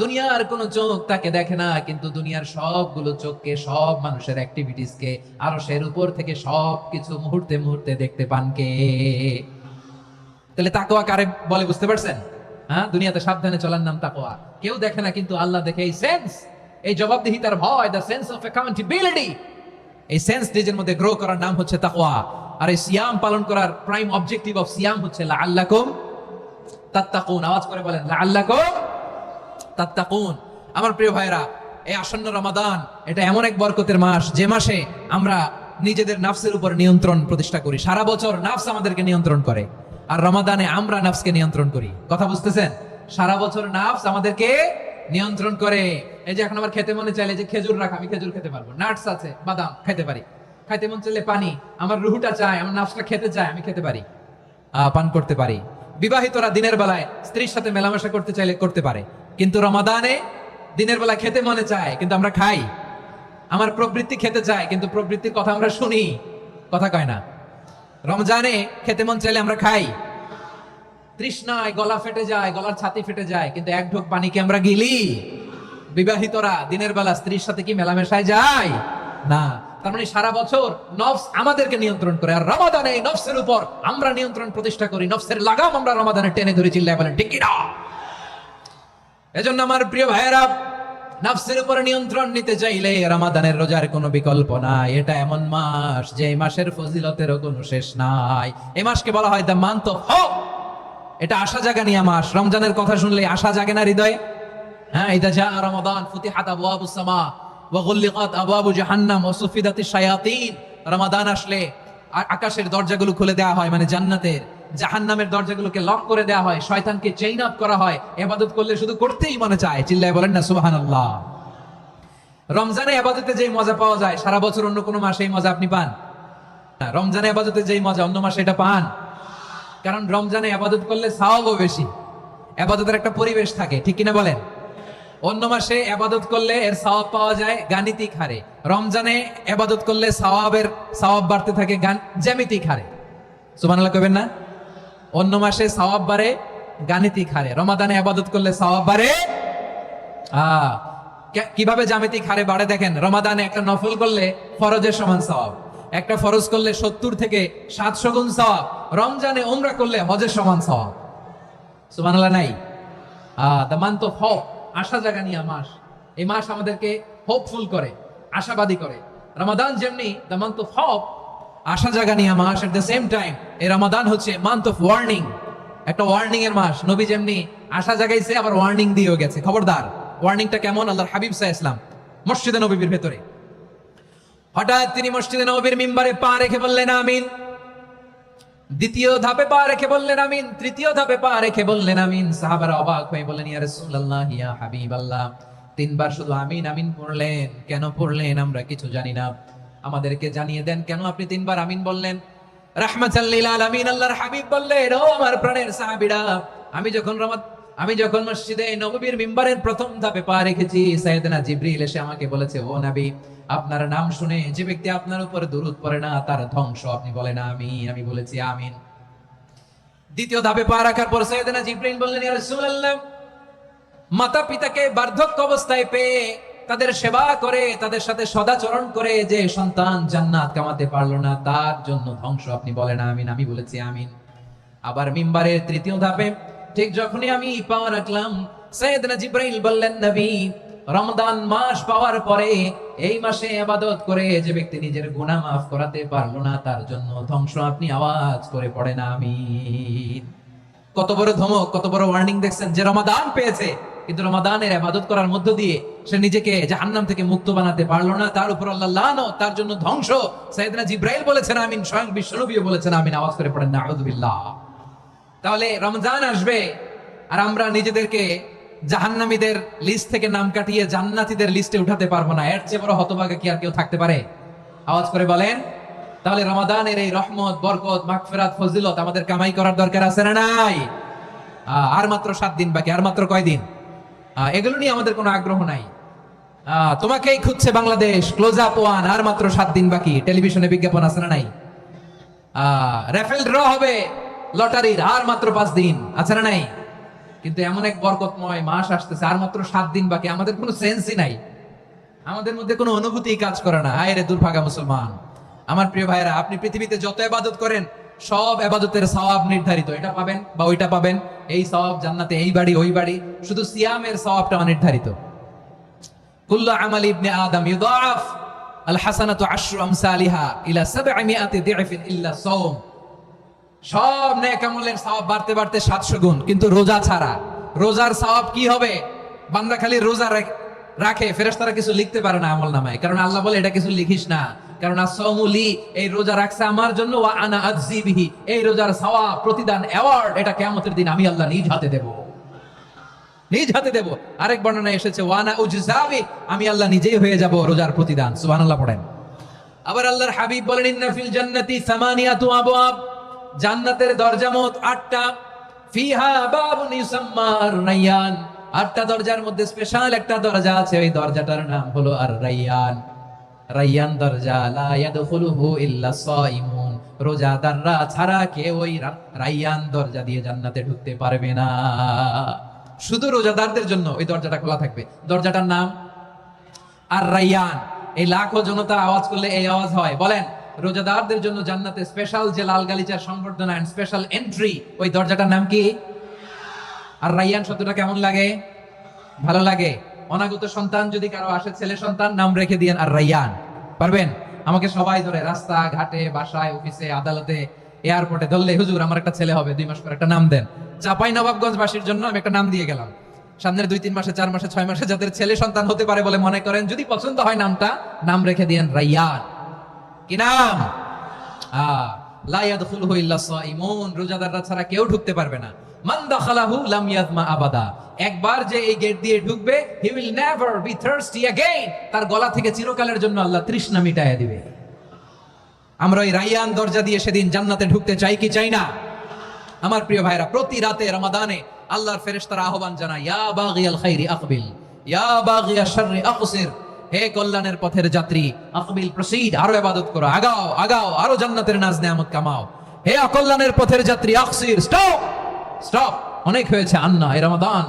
দুনিয়ার কোন চোখ তাকে দেখে না, কিন্তু দুনিয়ার সবগুলো চোখকে, সব মানুষের অ্যাক্টিভিটিসকে, আরশের উপর থেকে সবকিছু মুহূর্তে মুহূর্তে দেখতে পান কে? তাহলে তাকওয়া কারে বলে বুঝতে পারছেন? হ্যাঁ, দুনিয়াতে সাবধানে চলার নাম তাকওয়া। কেউ দেখে না কিন্তু আল্লাহ দেখে। এই সেন্স, এই জবাবদিহিতার ভয়, দ্য সেন্স অফ অ্যাকাউন্টেবিলিটি, এই সেন্স নিজের মধ্যে গ্রো করার নাম হচ্ছে তাকওয়া। আর এই সিয়াম পালন করার প্রাইম অবজেক্টিভ অফ সিয়াম হচ্ছে লাআল্লাকুম তাত্তাকুন। আওয়াজ করে বলেন লাআল্লাকুম তাত্তাকুন। আমার প্রিয় ভাইরা, এই আসন্ন রমাদান এটা এমন এক বরকতের মাস যে মাসে আমরা নিজেদের নাফসের উপর নিয়ন্ত্রণ প্রতিষ্ঠা করি। সারা বছর নাফস আমাদেরকে নিয়ন্ত্রণ করে, আর রমাদানে আমরা নাফসকে নিয়ন্ত্রণ করি। কথা বুঝতেছেন? সারা বছর নাফস আমাদেরকে নিয়ন্ত্রণ করে। এই যে এখন আমার খেতে মনে চাইলে যে খেজুর রাখ, আমি খেজুর খেতে পারবো, নাটস আছে, বাদাম খেতে পারি। খাইতে মন চাইলে পানি, আমার রুহুটা চায়, আমার নাফসটা খেতে চায়, আমি খেতে পারি, পান করতে পারি। বিবাহিতরা দিনের বেলায় স্ত্রীর সাথে মেলামেশা করতে চাইলে করতে পারে, কিন্তু রমাদানে দিনের বেলা খেতে মনে চায় কিন্তু আমরা খাই। আমার প্রবৃত্তি খেতে চায় কিন্তু প্রবৃত্তির কথা আমরা শুনি, কথা কয় না। রমজানে খেতে মন চাইলে আমরা খাই, তৃষ্ণায় গলা ফেটে যায়, গলার ছাতি ফেটে যায়, কিন্তু এক ঢোক পানি কি আমরা গিলি? বিবাহিতরা দিনের বেলা স্ত্রীর সাথে কি মেলামেশায় যায়? না। তার মানে সারা বছর নফস আমাদেরকে নিয়ন্ত্রণ করে, আর রমাদানে এই নফসের উপর আমরা নিয়ন্ত্রণ প্রতিষ্ঠা করি। নফসের লাগাম আমরা রমাদানে টেনে ধরে চিল্লায় বলেন ঠিক কি না? এজন্য আমার প্রিয় ভাইয়েরা, নফসের উপর নিয়ন্ত্রণ নিতে চাইলে রমাদানের রোজার কোনো বিকল্প নাই। এটা এমন মাস যে মাসের ফজিলতেরও কোনো শেষ নাই। এই মাসকে বলা হয় দ্য মান্থ অফ হোপ। এটা আশা জাগানিয়া মাস। রমজানের কথা শুনলে আশা জাগে না হৃদয়ে? হ্যাঁ, ইদা জা রমাদান ফুতিহাত আবওয়াবুস সামা ওয়া গুল্লিকাত আবওয়াবু জাহান্নাম ওয়া সুফিদাতিশ শায়াতিন। রমাদান আসলে আকাশের দরজাগুলো খুলে দেওয়া হয়, মানে জান্নাতের। জাহান্নামের দরজাগুলোকে লক করে দেওয়া হয়, শয়তানকে চেইন আপ করা হয়। ইবাদত করলে শুধু করতেই মনে চায়, চিল্লায় বলেন না সুবহানাল্লাহ। রমজানে ইবাদতে যেই মজা পাওয়া যায় সারা বছর অন্য কোনো মাসে এই মজা আপনি পান না। রমজানে ইবাদতে যেই মজা অন্য মাসে এটা পান, কারণ রমজানে ইবাদত করলে সওয়াবও বেশি। ইবাদতের একটা পরিবেশ থাকে, ঠিক কিনা বলেন? অন্য মাসে ইবাদত করলে এর সওয়াব পাওয়া যায় গাণিতিক হারে, রমজানে ইবাদত করলে সওয়াব বাড়তে থাকে জ্যামিতিক হারে। সুবহানাল্লাহ কইবেন না? অন্য মাসে সওয়াব বাড়ে গাণিতিক হারে, রমাদানে ইবাদত করলে সওয়াব বাড়ে কিভাবে জ্যামিতিক হারে বাড়ে দেখেন। রমাদানে একটা নফল করলে ফরজের সমান সওয়াব, একটা ফরজ করলে 70 থেকে 700 গুণ সওয়াব। রমজানে উমরা করলে হজের সমান সওয়াব। সুবহানাল্লাহ নাই? দ্য মান্থ অফ হোপ, আশা জাগানিয়া মাস। এই মাস আমাদেরকে হোপফুল করে, আশাবাদী করে। রমাদান যেমনি দ্য মান্থ অফ হোপ, আশা জাগানিয়া মাস, এট দ্য সেম টাইম এই রমাদান হচ্ছে মান্থ অফ ওয়ার্নিং, একটা ওয়ার্নিং এর মাস। নবী যেমনি আশা জাগাইছে আবার ওয়ার্নিং দিয়েও গেছে, খবরদার। ওয়ার্নিংটা কেমন? আল্লাহর হাবিব সাল্লাল্লাহু আলাইহি ওয়াসাল্লাম মসজিদে নববীর ভেতরে হঠাৎ তিনি মসজিদে নববীর মিম্বারে পা রেখে বললেন আমিন। দ্বিতীয় ধাপে পা রেখে বললেন আমিন, তৃতীয় ধাপে পা রেখে বললেন আমিন। সাহাবারা অবাক হয়ে বললেন ইয়া রাসূলুল্লাহ, ইয়া হাবিবাল্লাহ, তিনবার শুধু আমিন আমিন পড়লেন, কেন পড়লেন আমরা কিছু জানি না, আমাদেরকে জানিয়ে দেন কেন আপনি তিনবার আমিন বললেন। রাহমাতাল লিল আলামিন আল্লাহর হাবিব বললেন, ও আমার প্রাণের সাহাবীরা, আমি যখন মসজিদে নববীর মিম্বারের প্রথম ধাপে পা রেখেছি, সাইয়েদনা জিবরিল এসে আমাকে বলেছে, ও নবী, আপনার নাম শুনে যে ব্যক্তি আপনার উপর দুরূদ পড়ে না তার ধ্বংস। আপনি বলেন আমিন। আমি বলেছি আমিন। দ্বিতীয় ধাপে পা রাখার পর সাইয়েদনা জিবরিল বললেন, ইয়া রাসূলুল্লাহ, মাতা পিতাকে বার্ধক্য অবস্থায় পেয়ে তাদের সেবা করে, তাদের সাথে সদাচরণ করে যে সন্তান জান্নাত কামাতে পারলো না তার জন্য ধ্বংস। আপনি বলেন আমিন। আমি বলেছি আমিন। আবার মিম্বারের তৃতীয় ধাপে ঠিক যখনই আমি পা রাখলাম, সাইয়েদনা জিবরাইল বললেন, নবী, রমজান মাস পাওয়ার পরে এই মাসে ইবাদত করে যে ব্যক্তি নিজের গুনাহ মাফ করাতে পারলো না তার জন্য ধ্বংস। আপনি আওয়াজ করে পড়েন আমিন। কত বড় ধমক, কত বড় ওয়ার্নিং দেখছেন। যে রমাদান পেয়েছে কিন্তু রমাদানের ইবাদত করার মধ্য দিয়ে সে নিজেকে জাহান্নাম থেকে মুক্ত বানাতে পারলো না, তার উপর আল্লাহ লানত, তার জন্য ধ্বংস। সাইয়েদনা জিবরাইল বলেছেন আমিন, স্বয়ং বিশ্বনবীও বলেছেন আমিন। আওয়াজ করে পড়েন নাউযুবিল্লাহ। তাহলে রমজান আসবে আর আমরা নিজেদেরকে জাহান্নামীদের লিস্ট থেকে নাম কাটিয়ে জান্নাতীদের লিস্টে উঠাতে পারবো না। এর চেয়ে বড় হতভাগা কি আর কেউ থাকতে পারে? আওয়াজ করে বলেন। তাহলে রমাদানের এই রহমত, বরকত, মাগফিরাত, ফজিলত আমাদের কামাই করার দরকার আছে না নাই? আর মাত্র 7 দিন বাকি। আর মাত্র কয় দিন? এগুলো নিয়ে আমাদের কোনো আগ্রহ নাই। তোমাকেই খুঁজছে বাংলাদেশ, ক্লোজ আপ ওয়ান, আর মাত্র 7 দিন বাকি। টেলিভিশনে বিজ্ঞাপন আছে না নাই? রাফেল ড্র হবে লটারির, আর মাত্র 5 দিন, আছে না নাই? কিন্তু এমন এক বরকতময় মাস আসতেছে, আর মাত্র 7 দিন বাকি। আমাদের কোনো সেন্সই নাই, আমাদের মধ্যে কোনো অনুভূতি কাজ করে না। হায় রে দুর্ভাগা মুসলমান। আমার প্রিয় ভাইরা, আপনি পৃথিবীতে যত ইবাদত করেন সব ইবাদতের সওয়াব নির্ধারিত। এটা পাবেন বা ওইটা পাবেন, এই সওয়াব জান্নাতে, এই বাড়ি ওই বাড়ি। শুধু সিয়ামের সওয়াবটা অনির্ধারিত। কুল্লু আমাল ইবনে আদম ইউদাফ, আল হাসানাতু আশরু আমসালিহা ইলা 700 দি'ফিন ইল্লা সাওম। সব নেক আমলের সওয়াব বাড়তে বাড়তে 700 গুণ, কিন্তু রোজা ছাড়া। রোজার সওয়াব কি হবে? বান্দা খালি রোজা রাখে, ফেরেশতারা কিছু লিখতে পারে না আমলনামায়, কারণ আল্লাহ বলে এটা কিছু লিখিস না, কারণ as-সাওমু লি, এই রোজা রাখছে আমার জন্য, ওয়া আনা আজজি বিহি, এই রোজার সওয়াব, প্রতিদান, অ্যাওয়ার্ড, এটা কিয়ামতের দিন আমি আল্লাহ নিজ হাতে দেব, নিজ হাতে দেব। আরেক বর্ণনায় এসেছে ওয়া আনা উজজাবি, আমি আল্লাহ নিজেই হয়ে যাব রোজার প্রতিদান। সুবহানাল্লাহ পড়েন। আবার আল্লাহর হাবিব বলেন ইন্না ফিল জান্নাতি সামানিয়াতু আবওয়াব, জান্নাতের দরজা মোট 8টা, ফিহা বাবুন ইউসাম্মা আর-রায়্যান, 8টা দরজার মধ্যে স্পেশাল একটা দরজা আছে, ওই দরজাটার নাম হলো আর-রায়্যান। রায়্যান দরজা, লা ইয়াদখুলুহু ইল্লা সাইমুন, রোজাদাররা ছাড়া কেউ ওই রায়্যান দরজা দিয়ে জান্নাতে ঢুকতে পারবে না। শুধু রোজাদারদের জন্য ওই দরজাটা খোলা থাকবে। দরজাটার নাম আর-রায়্যান। এই লাখো জনতা আওয়াজ করলে এই আওয়াজ হয়, বলেন রোজাদারদের জন্য জান্নাতে স্পেশাল যে লাল গালিচার সংবর্ধনা এন্ড স্পেশাল এন্ট্রি, ওই দরজাটার নাম কি? আর-রায়্যান শব্দটা কেমন লাগে? ভালো লাগে। অনাগত সন্তান যদি কারো আসে, ছেলে সন্তান, নাম রেখে দিয়েন আর-রায়্যান। পারবেন? আমাকে সবাই ধরে রাস্তা ঘাটে, বাসায়, অফিসে, আদালতে, এয়ারপোর্টে ধরলে, হুজুর আমার একটা ছেলে হবে 2 মাস পর, একটা নাম দেন। চাপাই নবাবগঞ্জ বাসীর জন্য আমি একটা নাম দিয়ে গেলাম। সামনের 2-3 মাসে, 4 মাসে, 6 মাসে যাদের ছেলে সন্তান হতে পারে বলে মনে করেন, যদি পছন্দ হয় নামটা, নাম রেখে দিয়েন রায়্যান। কি নাম? লা ইয়াদখুলুহু ইল্লা সাইমুন, রোজাদাররা ছাড়া কেউ ঢুকতে পারবে না। মান দাখালাহু লাম ইয়াদমা আবাদা, একবার যে এই গেট দিয়ে ঢুকবে, he will never be thirsty again, তার গলা থেকে চিরকালের জন্য আল্লাহ তৃষ্ণা মিটাইয়া দিবে। আমরা ওই রায়্যান দরজা দিয়ে সেদিন জান্নাতে ঢুকতে চাই কি চাই না? আমার প্রিয় ভাইরা, প্রতি রাতে রমাদানে আল্লাহর ফেরেশতারা আহ্বান জানায়, ইয়া বাগিয়াল খাইরি আকবিল, ইয়া বাগিয়াশ শাররি আকসির, হে কল্যাণের পথের যাত্রী, আকবিল প্রসিড, আরো ইবাদত করো, আগাও আগাও, আরো জান্নাতের নাজ নেয়ামত কামাও। হে অকল্যাণের পথের যাত্রী, আকসির, স্টপ স্টপ, অনেক হয়েছে। আন্না, এই রমাদান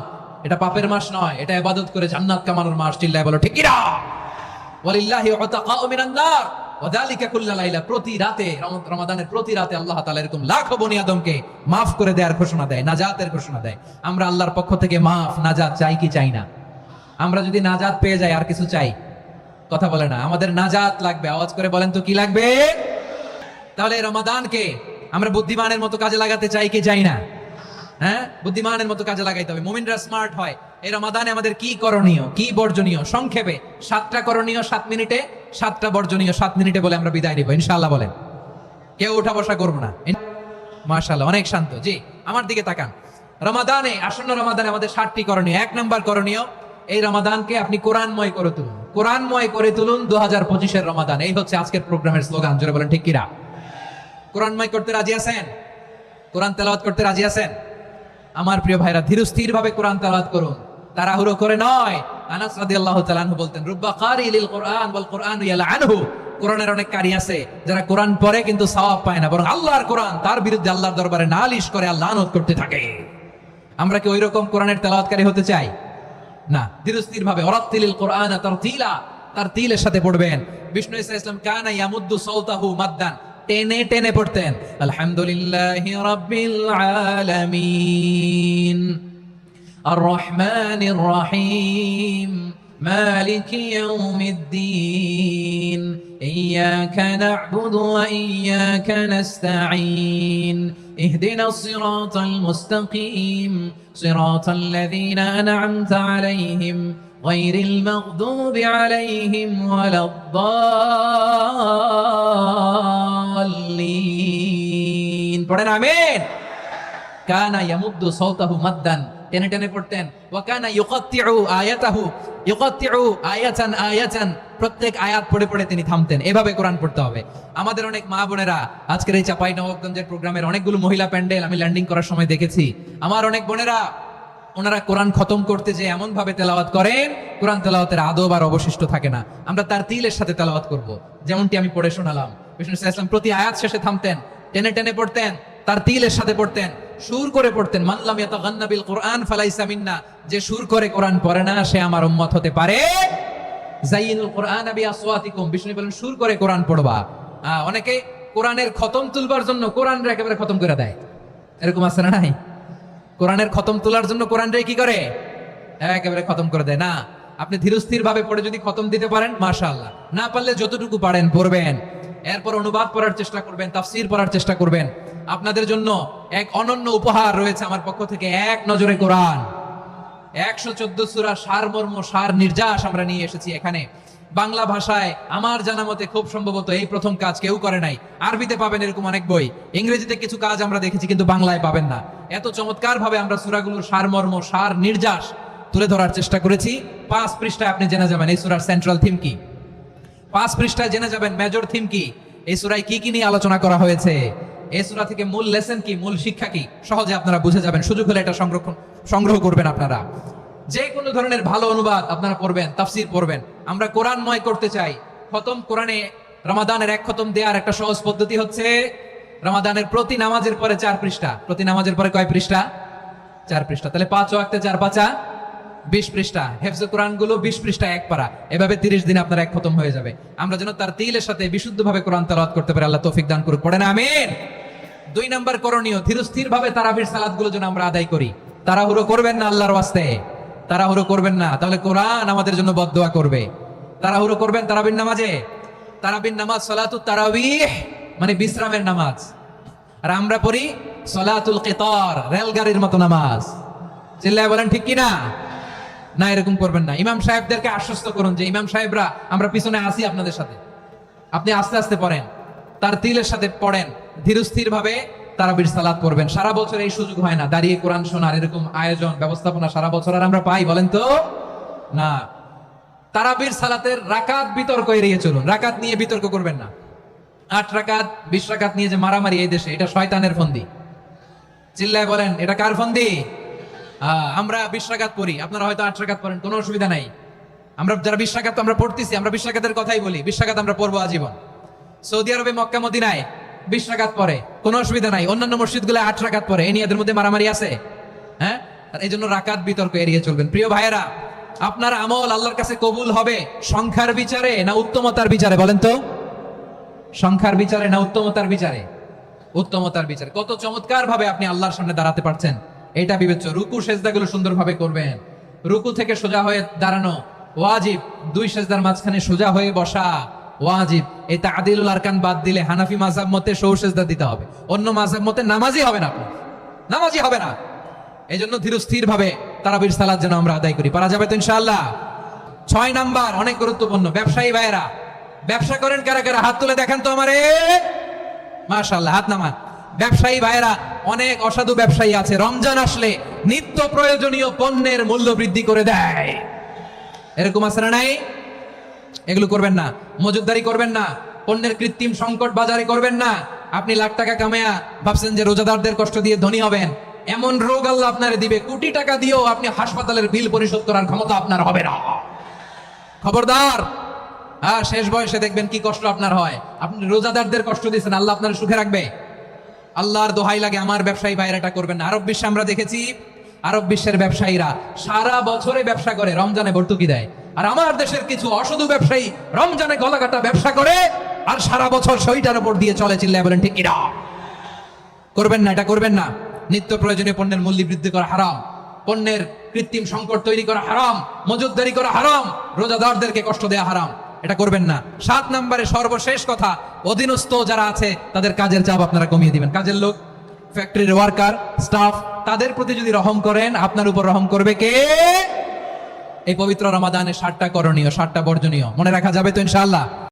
এটা পাপের মাস নয়, এটা ইবাদত করে জান্নাত কামানোর মাস। চিল্লায় বলো ঠিক কিনা? ওয়ালিল্লাহি উতাকাউ মিনান নার ওয়াযালিকা কুল্লা লাইলা, প্রতি রাতে, রমাদানের প্রতি রাতে আল্লাহ তাআলা এরকম লাখো বনি আদমকে maaf করে দেওয়ার ঘোষণা দেয়, নাজাতের ঘোষণা দেয়। আমরা আল্লাহর পক্ষ থেকে মাফ, নাজাত চাই কি চাই না? আমরা যদি নাজাত পেয়ে যাই আর কিছু চাই? কথা বলে না। আমাদের নাজাত লাগবে, আওয়াজ করে বলেন তো কি লাগবে? তাহলে রমাদানকে আমরা বুদ্ধিমানের মতো কাজে লাগাতে চাই কি চাই না? হ্যাঁ, বুদ্ধিমানের মতো কাজে লাগাইতে হবে। মুমিনরা স্মার্ট হয়। এই রমাদানে আমাদের কি করণীয়, কি বর্জনীয়? সংক্ষেপে 7টা করণীয় 7 মিনিটে, 7টা বর্জনীয় 7 মিনিটে বলে আমরা বিদায় নিব ইনশাআল্লাহ। বলেন, কেউ উঠা বসা করব না। মাশাআল্লাহ, অনেক শান্ত। জি, আমার দিকে তাকান। রমাদানে, আসন্ন রমাদানে আমাদের 7টি করণীয়। 1 নাম্বার করণীয়, এই রমাদানকে আপনি কোরআনময় করে তুলুন। কোরআনময় করে তুলুন 2025 এর রমাদান। এই হচ্ছে আজকের প্রোগ্রামের স্লোগান। জোরে বলেন ঠিক কিনা? কোরআনময় করতে রাজি আছেন? কোরআন তেলাওয়াত করতে রাজি আছেন? আমার প্রিয় ভাইরা, ধীরস্থির ভাবে কোরআন তেলাওয়াত করুন, তাড়াহুড়ো করে নয়। আনাস রাদিয়াল্লাহু তাআলা আনহু বলতেন, রুব্বা কারি লিল কোরআন ওয়াল কোরআনু ইয়ালআনহু, কোরআনের অনেক কারি আছে যারা কোরআন পড়ে কিন্তু সওয়াব পায় না, বরং আল্লাহর কোরআন তার বিরুদ্ধে আল্লাহর দরবারে নালিশ করে, আল্লাহ লানত করতে থাকে। আমরা কি ওই রকম কোরআনের তেলাওয়াতকারী হতে চাই? না। ধীরস্থির ভাবে, ওয়ারাত্তিলিল কোরআনা তারতিলা, তারতিলের সাথে পড়বেন। বিষ্ণু ইসা ইসলাম কানা ইয়ামুদ্দু সাওতাহু মাদ্দান, টেনে টেনে পড়তেন। আলহামদুলিল্লাহি রাব্বিল আলামিন আর রহমানির রহিম মালিকি ইয়াউমিদ্দিন ইয়্যাকা না'বুদু ওয়া ইয়্যাকা নাস্তাঈন ইহদিনাস সিরাতাল মুস্তাকিম সিরাতাল লাযীনা আন'আমতা আলাইহিম গায়রিল মাগদুবি আলাইহিম ওয়ালাদ-দাল্লিন। পড়েন আমিন। কানা ইয়ামুদ্দু সাওতাহু মাদ্দান, টেনে টেনে পড়তেন। ওয়া কানা ইউকাত্তিউ আয়াতাহু, ইউকাত্তিউ আয়াতান আয়াতান, প্রত্যেক আয়াত পড়ে পড়ে তিনি থামতেন। এভাবে কোরআন পড়তে হবে। আমাদের অনেক মা বোনেরা, আজকের এই চাঁপাইনবাবগঞ্জের প্রোগ্রামের অনেকগুলো মহিলা প্যান্ডেল আমি ল্যান্ডিং করার সময় দেখেছি। আমার অনেক বোনেরা, ওনারা কোরআন খতম করতে যে এমন ভাবে তেলাওয়াত করেন, কোরআন তেলাওয়াতের আদব আর অবশিষ্ট থাকে না। আমরা তার তিলের সাথে তেলাওয়াত করব, যেমনটি আমি পড়ে শোনালাম। বিষ্ণু ইসলাম প্রতি আয়াত শেষে থামতেন, টেনে টেনে পড়তেন, তার তিলের সাথে পড়তেন, সুর করে পড়তেন। মান লাম ইয়াতাগান্না বিল কোরআন ফালাইসা মিন্না, যে সুর করে কোরআন পড়ে না সে আমার উম্মত হতে পারে। যাইনুল কোরআন বিআসওয়াতিকুম, বিষ্ণু বলেন সুর করে কোরআন পড়বা। অনেকে কোরআনের খতম তুলবার জন্য কোরআনরে একেবারে খতম করে দেয়, এরকম আছে না? নাই? কোরআনের খতম তোলার জন্য কোরআনরে কি করে? একেবারে খতম করে দেয় না। আপনি ধীরস্থির ভাবে পড়ে যদি খতম দিতে পারেন মাশাআল্লাহ, না পারলে যতটুকু পারেন পড়বেন, এরপর অনুবাদ পড়ার চেষ্টা করবেন, তাফসীর পড়ার চেষ্টা করবেন। আপনাদের জন্য এক অনন্য উপহার রয়েছে আমার পক্ষ থেকে, এক নজরে কোরআন 114 সূরা সারমর্ম সার নির্যাস আমরা নিয়ে এসেছি এখানে। বাংলা ভাষায় আমার জানা মতে খুব সম্ভবত এই প্রথম কাজ কেউ করে নাই। আরবিতে পাবেন এরকম অনেক বই, ইংরেজিতে কিছু কাজ আমরা দেখেছি, কিন্তু বাংলায় পাবেন না। এত চমৎকার ভাবে আমরা সূরাগুলোর সারমর্ম সার নির্যাস তুলে ধরার চেষ্টা করেছি। 5 পৃষ্ঠায় আপনি জেনে যাবেন এই সূরার সেন্ট্রাল থিম কি, 5 পৃষ্ঠায় জেনে যাবেন মেজর থিম কি, এই সূরায় কি কি নিয়ে আলোচনা করা হয়েছে, এই সূরা থেকে মূল লেসন কি, মূল শিক্ষা কি, সহজে আপনারা বুঝে যাবেন। সুযোগ হলে এটা সংগ্রহ করবেন আপনারা। যে কোনো ধরনের ভালো অনুবাদ আপনারা পড়বেন, তাফসীর পড়বেন। আমরা কোরআনময় করতে চাই। খতম কোরআনে রমাদানের এক খতম দেওয়ার একটা সহজ পদ্ধতি হচ্ছে রমাদানের প্রতি নামাজের পরে 4 পৃষ্ঠা। প্রতি নামাজের পরে কয় পৃষ্ঠা? 4 পৃষ্ঠা। তাহলে 5 ওয়াক্তে 4 পাঁচা 20 পৃষ্ঠা। হেফজে কোরআন গুলো 20 পৃষ্ঠা এক পারা, এভাবে 30 দিনে আপনার এক খতম হয়ে যাবে। আমরা যেন তার তিলের সাথে বিশুদ্ধভাবে কোরআন তেলাওয়াত করতে পারি, আল্লাহ তৌফিক দান করুক। পড়েন আমিন। 2 নাম্বার করণীয়, ধীরস্থির ভাবে তারাবির সালাত গুলো যেন আমরা আদায় করি। তাড়াহুড়ো করবেন না আল্লাহর ওয়াস্তে, তাড়াহুড়ো করবেন না, তাহলে কোরআন আমাদের জন্য বদদোয়া করবে। তাড়াহুড়ো করবেন তারাবির নামাজে। তারাবির নামাজ সালাতুত তারাবিহ মানে বিশ্রামের নামাজ, আর আমরা পড়ি সালাতুল কিতার, রেলগাড়ির মতো নামাজ। চিল্লায় বলেন ঠিক কিনা? না, এরকম করবেন না। ইমাম সাহেবদেরকে আশ্বস্ত করুন যে ইমাম সাহেবরা আমরা পিছনে আসি আপনাদের সাথে, আপনি আস্তে আস্তে পড়েন, তার তিলের সাথে পড়েন, ধীরস্থির ভাবে তারাবির সালাত পড়বেন। সারা বছর এই সুযোগ হয় না, দাঁড়িয়ে কোরআন শোনার এরকম আয়োজন ব্যবস্থাপনা সারা বছর আর আমরা পাই বলেন তো না। তারাবির সালাতের রাকাত বিতর্ক এড়িয়ে চলুন, রাকাত নিয়ে বিতর্ক করবেন না। 8 রাকাত 20 রাকাত নিয়ে যে মারামারি এই দেশে, এটা শয়তানের ফন্দি। চিল্লায় বলেন এটা কার ফন্দি? আমরা 20 রাকাত পড়ি, আপনারা হয়তো 8 রাকাত পড়েন, কোনো অসুবিধা নাই। আমরা যারা 20 রাকাত আমরা পড়তেছি, আমরা 20 রাকাতের কথাই বলি, 20 রাকাত আমরা পড়বো আজীবন। সৌদি আরবে মক্কা মদিনায় 20 রাকাত পড়ে, কোনো অসুবিধা নাই। অন্যান্য মসজিদগুলো 8 রাকাত পড়ে, এই নিয়ে এদের মধ্যে মারামারি আছে? হ্যাঁ, আর এই জন্য রাকাত বিতর্ক এড়িয়ে চলবেন। প্রিয় ভাইয়েরা, আপনার আমল আল্লাহর কাছে কবুল হবে সংখ্যার বিচারে না উত্তমতার বিচারে? বলেন তো, সংখ্যার বিচারে না উত্তমতার বিচারে? উত্তমতার বিচারে। কত চমৎকার ভাবে আপনি আল্লাহর সামনে দাঁড়াতে পারছেন এটা বিবেচ্য। রুকু সেজদাগুলো সুন্দরভাবে করবেন, রুকু থেকে সোজা হয়ে দাঁড়ানো ওয়াজিব, 2 সেজদার মাঝখানে সোজা হয়ে বসা ওয়াজিব। এই তা'দিলুল আরকান বাদ দিলে হানাফি মাযহাব মতে সৌ সেজদা দিতে হবে, অন্য মাযহাব মতে নামাজই হবে না, আপনি নামাজই হবে না। এই জন্য ধীরস্থির ভাবে তারাবির সালাত যেন আমরা আদায় করি। পারা যাবে তো ইনশাআল্লাহ। 6 নাম্বার অনেক গুরুত্বপূর্ণ, ব্যবসায়ী ভাইয়েরা, ব্যবসা করেন কারা কারা? হাত তুলে দেখেন তো আমারে। মাশাআল্লাহ, হাত নামান। ব্যবসায়ী ভাইয়েরা, অনেক অসাধু ব্যবসায়ী আছে, রমজান আসলে নিত্য প্রয়োজনীয় পণ্যের মূল্য বৃদ্ধি করে দেয়। এরকম আছে না নাই? এগুলো করবেন না, মজুদদারি করবেন না, পণ্যের কৃত্রিম সংকট বাজারে করবেন না। আপনি লাখ টাকা কামায়া ভাবছেন যে রোজাদারদের কষ্ট দিয়ে ধনী হবেন, এমন রোগ আল্লাহ আপনারে দিবে, কোটি টাকা দিয়েও আপনি হাসপাতালের বিল পরিশোধ করার ক্ষমতা আপনার হবে না। খবরদার। শেষ বয়সে দেখবেন কি কষ্ট আপনার হয়। আপনি রোজাদারদের কষ্ট দিয়েছেন, আল্লাহ আপনার সুখে রাখবে? আল্লাহর দোহাই লাগে আমার ব্যবসায়ী ভাইয়েরা এটা করবেন না। আরব বিশ্বে আমরা দেখেছি, আরব বিশ্বের ব্যবসায়ীরা সারা বছরে ব্যবসা করে, রমজানে ভর্তুকি দেয়। আর আমার দেশের কিছু অসাধু ব্যবসায়ী রমজানে গলাকাটা ব্যবসা করে আর সারা বছর সইটার উপর দিয়ে চলে। চিল্লায় বলেন ঠিক কিনা? করবেন না, এটা করবেন না। নিত্য প্রয়োজনীয় পণ্যের মূল্য বৃদ্ধি করা হারাম, পণ্যের কৃত্রিম সংকট তৈরি করা হারাম, মজুদদারি করা হারাম, রোজাদারদেরকে কষ্ট দেওয়া হারাম, এটা করবেন না। 7 নম্বরে সর্বশেষ কথা, অধীনস্থ যারা আছে তাদের কাজের চাপ আপনারা কমিয়ে দিবেন। কাজের লোক, ফ্যাক্টরির ওয়ার্কার, স্টাফ, তাদের প্রতি যদি রহম করেন, আপনার উপর রহম করবে কে? এই পবিত্র রমাদানে 7টা করণীয়, 7টা বর্জনীয় মনে রাখা যাবে তো ইনশাআল্লাহ?